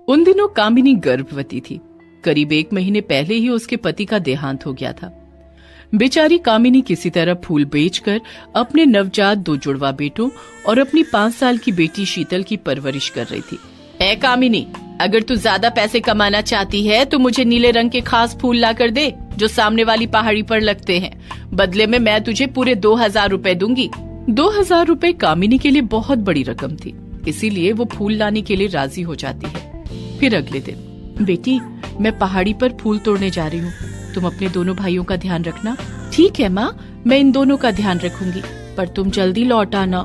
उन दिनों कामिनी गर्भवती थी। करीब 1 महीने पहले ही उसके पति का देहांत हो गया था। बेचारी कामिनी किसी तरह फूल बेचकर अपने नवजात 2 जुड़वा बेटों और अपनी 5 साल की बेटी शीतल की परवरिश कर रही थी। ऐ कामिनी, अगर तू ज्यादा पैसे कमाना चाहती है तो मुझे नीले रंग के खास फूल ला कर दे जो सामने वाली पहाड़ी पर लगते हैं। बदले में मैं तुझे पूरे 2000 रुपए दूंगी। 2000 रुपए कामिनी के लिए बहुत बड़ी रकम थी, इसीलिए वो फूल लाने के लिए राजी हो जाती है। फिर अगले दिन, बेटी मैं पहाड़ी पर फूल तोड़ने जा रही हूँ, तुम अपने दोनों भाइयों का ध्यान रखना। ठीक है माँ, मैं इन दोनों का ध्यान रखूंगी, पर तुम जल्दी लौट आना।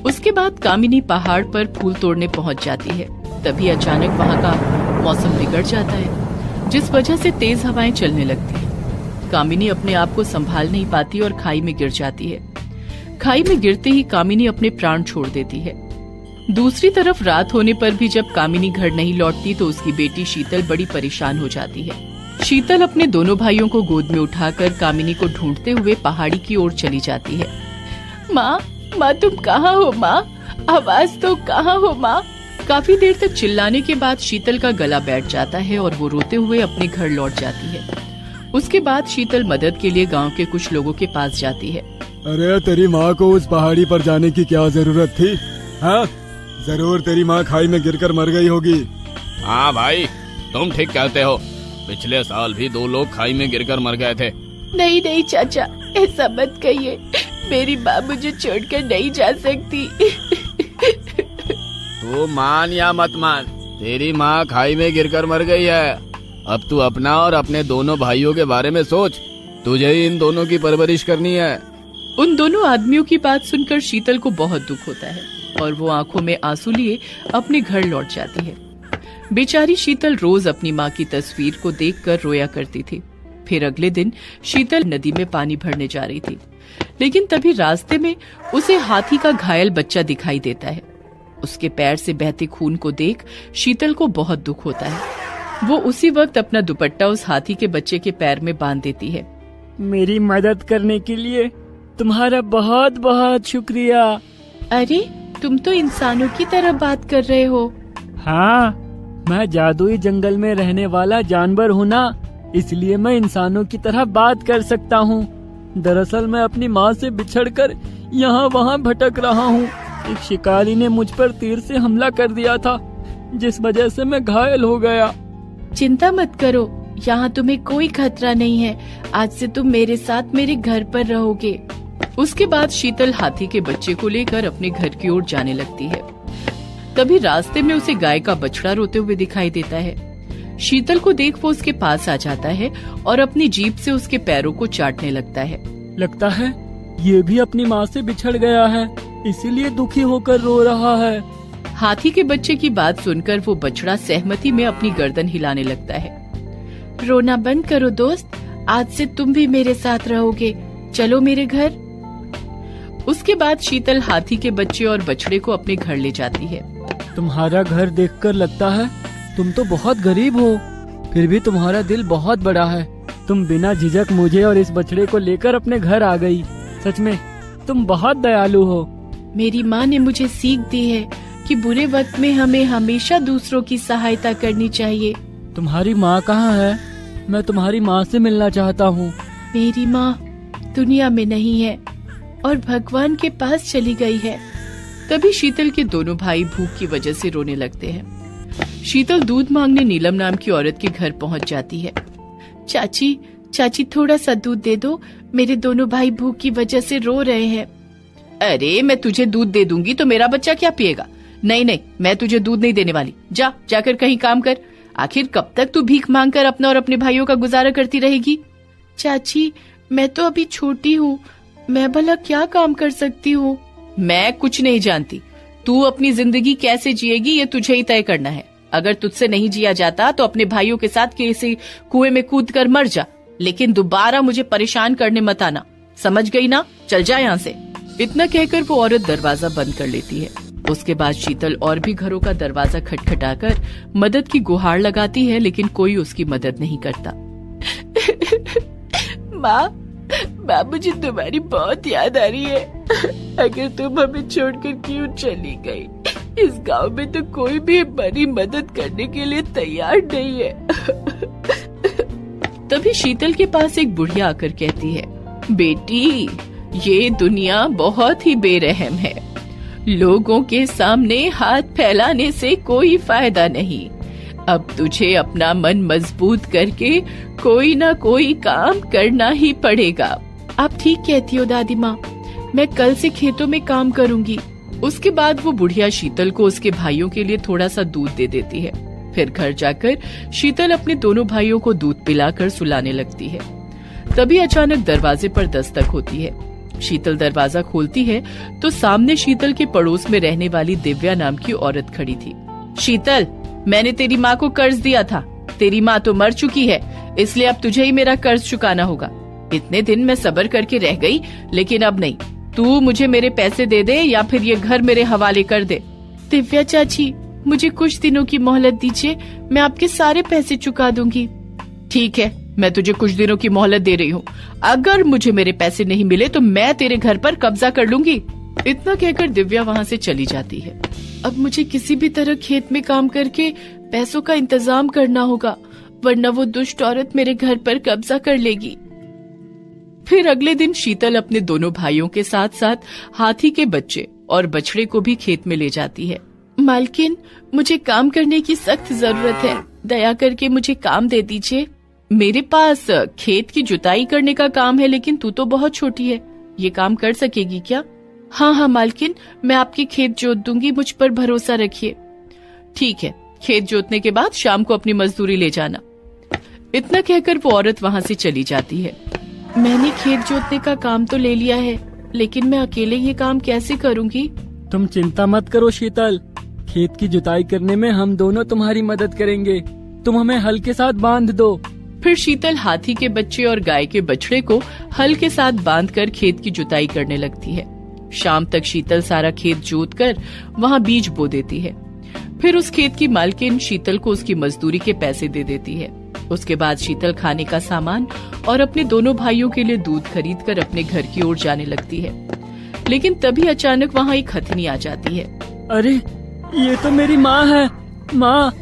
उसके बाद कामिनी पहाड़ पर फूल तोड़ने पहुँच जाती है। तभी अचानक वहाँ का मौसम बिगड़ जाता है, जिस वजह से तेज हवाएं चलने लगती हैं। कामिनी अपने आप को संभाल नहीं पाती और खाई में गिर जाती है। खाई में गिरते ही कामिनी अपने प्राण छोड़ देती है। दूसरी तरफ रात होने पर भी जब कामिनी घर नहीं लौटती तो उसकी बेटी शीतल बड़ी परेशान हो जाती है। शीतल अपने दोनों भाइयों को गोद में उठाकर कामिनी को ढूंढते हुए पहाड़ी की ओर चली जाती है। माँ, माँ तुम कहाँ हो माँ? आवाज तो कहाँ हो माँ? काफी देर तक चिल्लाने के बाद शीतल का गला बैठ जाता है और वो रोते हुए अपने घर लौट जाती है। उसके बाद शीतल मदद के लिए गांव के कुछ लोगों के पास जाती है। अरे तेरी माँ को उस पहाड़ी पर जाने की क्या जरूरत थी? हाँ, जरूर तेरी माँ खाई में गिरकर मर गई होगी। हाँ भाई, तुम ठीक कहते हो। पिछले साल भी 2 लोग खाई में गिरकर मर गए थे। नहीं नहीं चाचा, ऐसा मत कहिए, मेरी माँ मुझे छोड़कर नहीं जा सकती। तू मान या मत मान, तेरी माँ खाई में गिरकर मर गई है। अब तू अपना और अपने दोनों भाइयों के बारे में सोच, तुझे ही इन दोनों की परवरिश करनी है। उन दोनों आदमियों की बात सुनकर शीतल को बहुत दुख होता है और वो आंखों में आंसू लिए अपने घर लौट जाती है। बेचारी शीतल रोज अपनी माँ की तस्वीर को देखकर रोया करती थी। फिर अगले दिन शीतल नदी में पानी भरने जा रही थी, लेकिन तभी रास्ते में उसे हाथी का घायल बच्चा दिखाई देता है। उसके पैर से बहते खून को देख शीतल को बहुत दुख होता है। वो उसी वक्त अपना दुपट्टा उस हाथी के बच्चे के पैर में बांध देती है। मेरी मदद करने के लिए तुम्हारा बहुत बहुत शुक्रिया। अरे तुम तो इंसानों की तरह बात कर रहे हो। हाँ, मैं जादुई जंगल में रहने वाला जानवर हूँ ना, इसलिए मैं इंसानों की तरह बात कर सकता हूँ। दरअसल मैं अपनी माँ से बिछड़कर यहाँ वहाँ भटक रहा हूँ। एक शिकारी ने मुझ पर तीर से हमला कर दिया था, जिस वजह से मैं घायल हो गया। चिंता मत करो, यहाँ तुम्हें कोई खतरा नहीं है। आज से तुम मेरे साथ मेरे घर पर रहोगे। उसके बाद शीतल हाथी के बच्चे को लेकर अपने घर की ओर जाने लगती है। तभी रास्ते में उसे गाय का बछड़ा रोते हुए दिखाई देता है। शीतल को देख वो उसके पास आ जाता है और अपनी जीभ से उसके पैरों को चाटने लगता है। लगता है ये भी अपनी माँ से बिछड़ गया है, इसीलिए दुखी होकर रो रहा है। हाथी के बच्चे की बात सुनकर वो बछड़ा सहमति में अपनी गर्दन हिलाने लगता है। रोना बंद करो दोस्त, आज से तुम भी मेरे साथ रहोगे, चलो मेरे घर। उसके बाद शीतल हाथी के बच्चे और बछड़े को अपने घर ले जाती है। तुम्हारा घर देखकर लगता है तुम तो बहुत गरीब हो, फिर भी तुम्हारा दिल बहुत बड़ा है। तुम बिना झिझक मुझे और इस बछड़े को लेकर अपने घर आ गई। सच में तुम बहुत दयालु हो। मेरी माँ ने मुझे सीख दी है कि बुरे वक्त में हमें हमेशा दूसरों की सहायता करनी चाहिए। तुम्हारी माँ कहाँ है? मैं तुम्हारी माँ से मिलना चाहता हूँ। मेरी माँ दुनिया में नहीं है और भगवान के पास चली गई है। तभी शीतल के दोनों भाई भूख की वजह से रोने लगते हैं। शीतल दूध मांगने नीलम नाम की औरत के घर पहुंच जाती है। चाची, चाची थोड़ा सा दूध दे दो, मेरे दोनों भाई भूख की वजह से रो रहे हैं। अरे मैं तुझे दूध दे दूंगी तो मेरा बच्चा क्या पिएगा? नहीं नहीं, मैं तुझे दूध नहीं देने वाली। जाकर कहीं काम कर। आखिर कब तक तू भीख मांगकर अपना और अपने भाइयों का गुजारा करती रहेगी? चाची मैं तो अभी छोटी हूँ, मैं भला क्या काम कर सकती हूँ? मैं कुछ नहीं जानती, तू अपनी जिंदगी कैसे जिएगी ये तुझे ही तय करना है। अगर तुझसे नहीं जिया जाता तो अपने भाइयों के साथ किसी कुएं में कूद कर मर जा, लेकिन दोबारा मुझे परेशान करने मत आना, समझ गई ना? चल जा यहाँ से। इतना कहकर वो औरत दरवाजा बंद कर लेती है। उसके बाद शीतल और भी घरों का दरवाजा खटखटाकर मदद की गुहार लगाती है, लेकिन कोई उसकी मदद नहीं करता। माँ, मुझे तुम्हारी बहुत याद आ रही है। अगर तुम हमें छोड़कर क्यों चली गई? इस गांव में तो कोई भी हमारी मदद करने के लिए तैयार नहीं है। तभी शीतल के पास एक बुढ़िया आकर कहती है, बेटी, ये दुनिया बहुत ही बेरहम है। लोगों के सामने हाथ फैलाने से कोई फायदा नहीं। अब तुझे अपना मन मजबूत करके कोई ना कोई काम करना ही पड़ेगा। आप ठीक कहती हो दादी माँ, मैं कल से खेतों में काम करूंगी। उसके बाद वो बुढ़िया शीतल को उसके भाइयों के लिए थोड़ा सा दूध दे देती है। फिर घर जाकर शीतल अपने दोनों भाइयों को दूध पिलाकर सुलाने लगती है। तभी अचानक दरवाजे पर दस्तक होती है। शीतल दरवाजा खोलती है तो सामने शीतल के पड़ोस में रहने वाली दिव्या नाम की औरत खड़ी थी। शीतल, मैंने तेरी माँ को कर्ज दिया था। तेरी माँ तो मर चुकी है, इसलिए अब तुझे ही मेरा कर्ज चुकाना होगा। इतने दिन मैं सब्र करके रह गई, लेकिन अब नहीं। तू मुझे मेरे पैसे दे दे या फिर ये घर मेरे हवाले कर दे। दिव्या चाची, मुझे कुछ दिनों की मोहलत दीजिए, मैं आपके सारे पैसे चुका दूंगी। ठीक है, मैं तुझे कुछ दिनों की मोहलत दे रही हूँ। अगर मुझे मेरे पैसे नहीं मिले तो मैं तेरे घर पर कब्जा कर लूंगी। इतना कहकर दिव्या वहाँ से चली जाती है। अब मुझे किसी भी तरह खेत में काम करके पैसों का इंतजाम करना होगा, वरना वो दुष्ट औरत मेरे घर पर कब्जा कर लेगी। फिर अगले दिन शीतल अपने दोनों भाइयों के साथ साथ हाथी के बच्चे और बछड़े को भी खेत में ले जाती है। मालकिन, मुझे काम करने की सख्त जरूरत है, दया करके मुझे काम दे दीजिए। मेरे पास खेत की जुताई करने का काम है, लेकिन तू तो बहुत छोटी है, ये काम कर सकेगी क्या? हाँ हाँ मालकिन, मैं आपके खेत जोत दूंगी, मुझ पर भरोसा रखिए। ठीक है, खेत जोतने के बाद शाम को अपनी मजदूरी ले जाना। इतना कहकर वो औरत वहाँ से चली जाती है। मैंने खेत जोतने का काम तो ले लिया है, लेकिन मैं अकेले ये काम कैसे करूँगी? तुम चिंता मत करो शीतल, खेत की जुताई करने में हम दोनों तुम्हारी मदद करेंगे। तुम हमें हल के साथ बांध दो। फिर शीतल हाथी के बच्चे और गाय के बछड़े को हल के साथ बांधकर खेत की जुताई करने लगती है। शाम तक शीतल सारा खेत जोतकर वहाँ बीज बो देती है। फिर उस खेत की मालकिन शीतल को उसकी मजदूरी के पैसे दे देती है। उसके बाद शीतल खाने का सामान और अपने दोनों भाइयों के लिए दूध खरीदकर अपने घर की ओर जाने लगती है। लेकिन तभी अचानक वहाँ एक हथिनी आ जाती है। अरे, ये तो मेरी माँ है। माँ,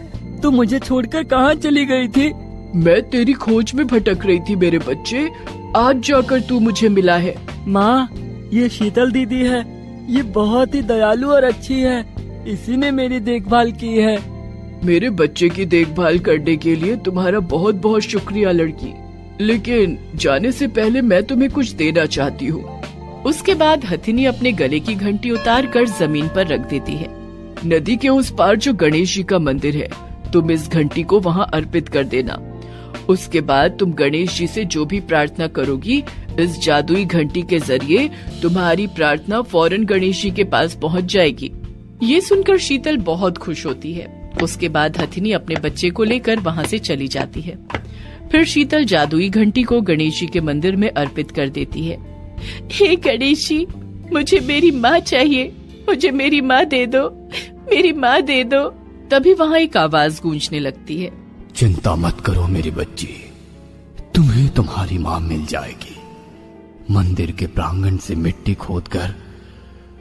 तू मुझे छोड़कर कहाँ चली गई थी? मैं तेरी खोज में भटक रही थी मेरे बच्चे, आज जाकर तू मुझे मिला है। माँ, ये शीतल दीदी है, ये बहुत ही दयालु और अच्छी है, इसी ने मेरी देखभाल की है। मेरे बच्चे की देखभाल करने के लिए तुम्हारा बहुत बहुत शुक्रिया लड़की, लेकिन जाने से पहले मैं तुम्हें कुछ देना चाहती हूँ। उसके बाद हथिनी अपने गले की घंटी उतार कर जमीन पर रख देती है। नदी के उस पार जो गणेश जी का मंदिर है, तुम इस घंटी को वहाँ अर्पित कर देना। उसके बाद तुम गणेश जी से जो भी प्रार्थना करोगी, इस जादुई घंटी के जरिए तुम्हारी प्रार्थना फौरन गणेश जी के पास पहुँच जाएगी। ये सुनकर शीतल बहुत खुश होती है। उसके बाद हथिनी अपने बच्चे को लेकर वहाँ से चली जाती है। फिर शीतल जादुई घंटी को गणेश जी के मंदिर में अर्पित कर देती है। हे गणेश जी, मुझे मेरी माँ चाहिए, मुझे मेरी माँ दे दो, मेरी माँ दे दो। तभी वहाँ एक आवाज गूंजने लगती है। चिंता मत करो मेरी बच्ची, तुम्हें तुम्हारी माँ मिल जाएगी। मंदिर के प्रांगण से मिट्टी खोदकर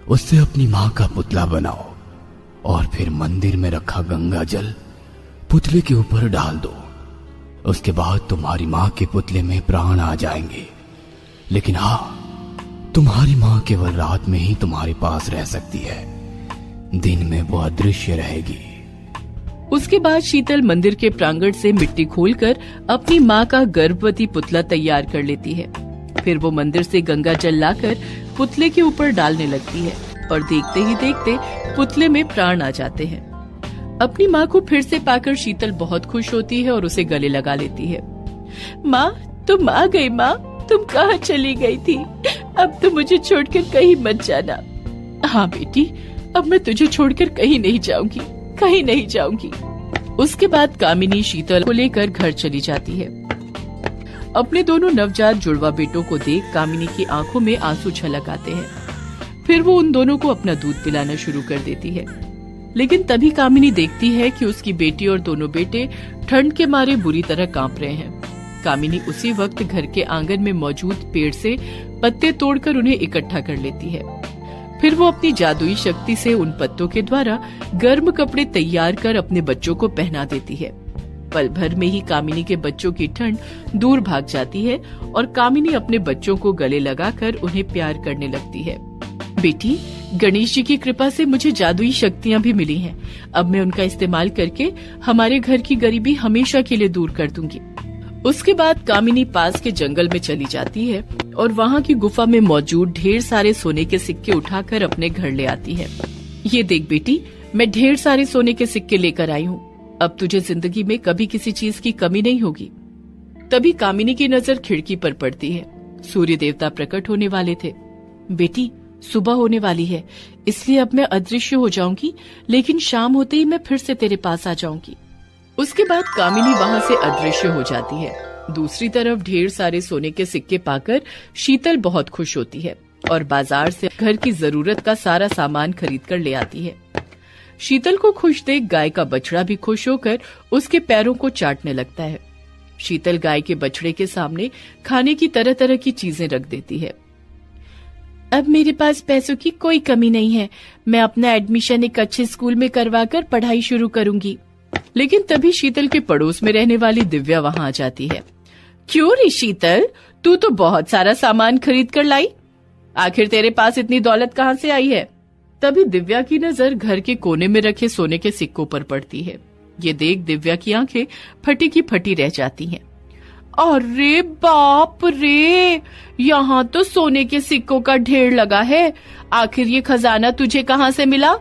उससे अपनी माँ का पुतला बनाओ और फिर मंदिर में रखा गंगा जल पुतले के ऊपर डाल दो। उसके बाद तुम्हारी माँ के पुतले में प्राण आ जाएंगे। लेकिन हाँ, तुम्हारी माँ केवल रात में ही तुम्हारे पास रह सकती है, दिन में वो अदृश्य रहेगी। उसके बाद शीतल मंदिर के प्रांगण से मिट्टी खोलकर अपनी माँ का गर्भवती पुतला तैयार कर लेती है। फिर वो मंदिर से गंगा जल लाकर पुतले के ऊपर डालने लगती है और देखते ही देखते पुतले में प्राण आ जाते हैं। अपनी माँ को फिर से पाकर शीतल बहुत खुश होती है और उसे गले लगा लेती है। माँ, तुम आ गई। माँ, तुम कहाँ चली गई थी? अब तो मुझे छोड़कर कहीं मत जाना। हाँ बेटी, अब मैं तुझे छोड़कर कहीं नहीं जाऊंगी, कहीं नहीं जाऊंगी। उसके बाद कामिनी शीतल को लेकर घर चली जाती है। अपने दोनों नवजात जुड़वा बेटों को देख कामिनी की आंखों में आंसू छलक आते हैं। फिर वो उन दोनों को अपना दूध पिलाना शुरू कर देती है। लेकिन तभी कामिनी देखती है कि उसकी बेटी और दोनों बेटे ठंड के मारे बुरी तरह कांप रहे हैं। कामिनी उसी वक्त घर के आंगन में मौजूद पेड़ से पत्ते तोड़कर उन्हें इकट्ठा कर लेती है। फिर वो अपनी जादुई शक्ति से उन पत्तों के द्वारा गर्म कपड़े तैयार कर अपने बच्चों को पहना देती है। पल भर में ही कामिनी के बच्चों की ठंड दूर भाग जाती है और कामिनी अपने बच्चों को गले लगाकर उन्हें प्यार करने लगती है। बेटी, गणेश जी की कृपा से मुझे जादुई शक्तियाँ भी मिली हैं। अब मैं उनका इस्तेमाल करके हमारे घर की गरीबी हमेशा के लिए दूर कर दूंगी। उसके बाद कामिनी पास के जंगल में चली जाती है और वहाँ की गुफा में मौजूद ढेर सारे सोने के सिक्के उठाकर अपने घर ले आती है। ये देख बेटी, मैं ढेर सारे सोने के सिक्के लेकर आई हूँ। अब तुझे जिंदगी में कभी किसी चीज की कमी नहीं होगी। तभी कामिनी की नजर खिड़की पर पड़ती है। सूर्य देवता प्रकट होने वाले थे। बेटी, सुबह होने वाली है, इसलिए अब मैं अदृश्य हो जाऊंगी, लेकिन शाम होते ही मैं फिर से तेरे पास आ जाऊंगी। उसके बाद कामिनी वहाँ से अदृश्य हो जाती है। दूसरी तरफ ढेर सारे सोने के सिक्के पाकर शीतल बहुत खुश होती है और बाजार से घर की जरूरत का सारा सामान खरीद कर ले आती है। शीतल को खुश देख गाय का बछड़ा भी खुश होकर उसके पैरों को चाटने लगता है। शीतल गाय के बछड़े के सामने खाने की तरह तरह की चीजें रख देती है। अब मेरे पास पैसों की कोई कमी नहीं है। मैं अपना एडमिशन एक अच्छे स्कूल में करवाकर पढ़ाई शुरू करूंगी। लेकिन तभी शीतल के पड़ोस में रहने वाली दिव्या वहाँ आ जाती है। क्यों रे शीतल, तू तो बहुत सारा सामान खरीद कर लाई। आखिर तेरे पास इतनी दौलत कहाँ से आई है? तभी दिव्या की नजर घर के कोने में रखे सोने के सिक्कों पर पड़ती है। ये देख दिव्या की आंखें फटी की फटी रह जाती हैं। अरे बाप रे, यहाँ तो सोने के सिक्कों का ढेर लगा है। आखिर ये खजाना तुझे कहाँ से मिला?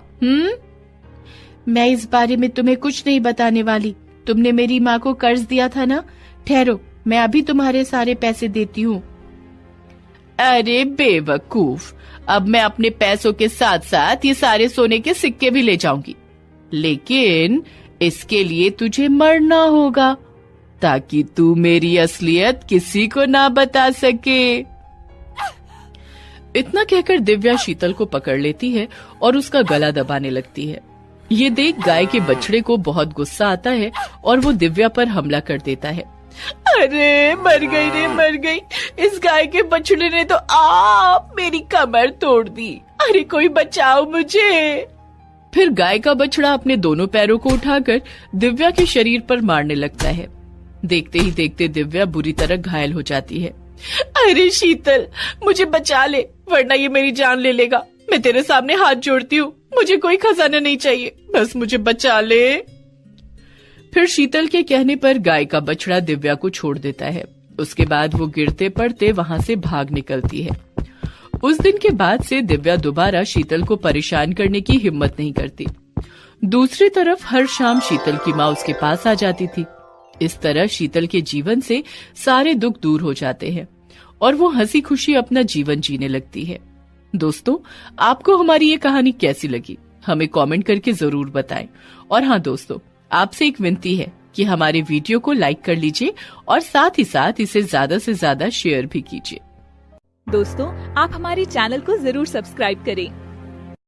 मैं इस बारे में तुम्हें कुछ नहीं बताने वाली। तुमने मेरी माँ को कर्ज दिया था ना, ठहरो, मैं अभी तुम्हारे सारे पैसे देती हूँ। अरे बेवकूफ, अब मैं अपने पैसों के साथ साथ ये सारे सोने के सिक्के भी ले जाऊंगी, लेकिन इसके लिए तुझे मरना होगा ताकि तू मेरी असलियत किसी को ना बता सके। इतना कहकर दिव्या शीतल को पकड़ लेती है और उसका गला दबाने लगती है। ये देख गाय के बछड़े को बहुत गुस्सा आता है और वो दिव्या पर हमला कर देता है। अरे मर गई रे, मर गई। इस गाय के बछड़े ने तो मेरी कमर तोड़ दी। अरे कोई बचाओ मुझे। फिर गाय का बछड़ा अपने दोनों पैरों को उठाकर दिव्या के शरीर पर मारने लगता है। देखते ही देखते दिव्या बुरी तरह घायल हो जाती है। अरे शीतल, मुझे बचा ले, वरना ये मेरी जान ले लेगा। मैं तेरे सामने हाथ जोड़ती हूँ, मुझे कोई खजाना नहीं चाहिए, बस मुझे बचा ले। फिर शीतल के कहने पर गाय का बछड़ा दिव्या को छोड़ देता है। उसके बाद वो गिरते पड़ते वहाँ से भाग निकलती है। उस दिन के बाद से दिव्या दोबारा शीतल को परेशान करने की हिम्मत नहीं करती। दूसरी तरफ हर शाम शीतल की माँ उसके पास आ जाती थी। इस तरह शीतल के जीवन से सारे दुख दूर हो जाते हैं और वो हंसी खुशी अपना जीवन जीने लगती है। दोस्तों, आपको हमारी ये कहानी कैसी लगी हमें कमेंट करके जरूर बताएं। और हाँ दोस्तों, आपसे एक विनती है कि हमारे वीडियो को लाइक कर लीजिए और साथ ही साथ इसे ज्यादा से ज्यादा शेयर भी कीजिए। दोस्तों, आप हमारे चैनल को जरूर सब्सक्राइब करें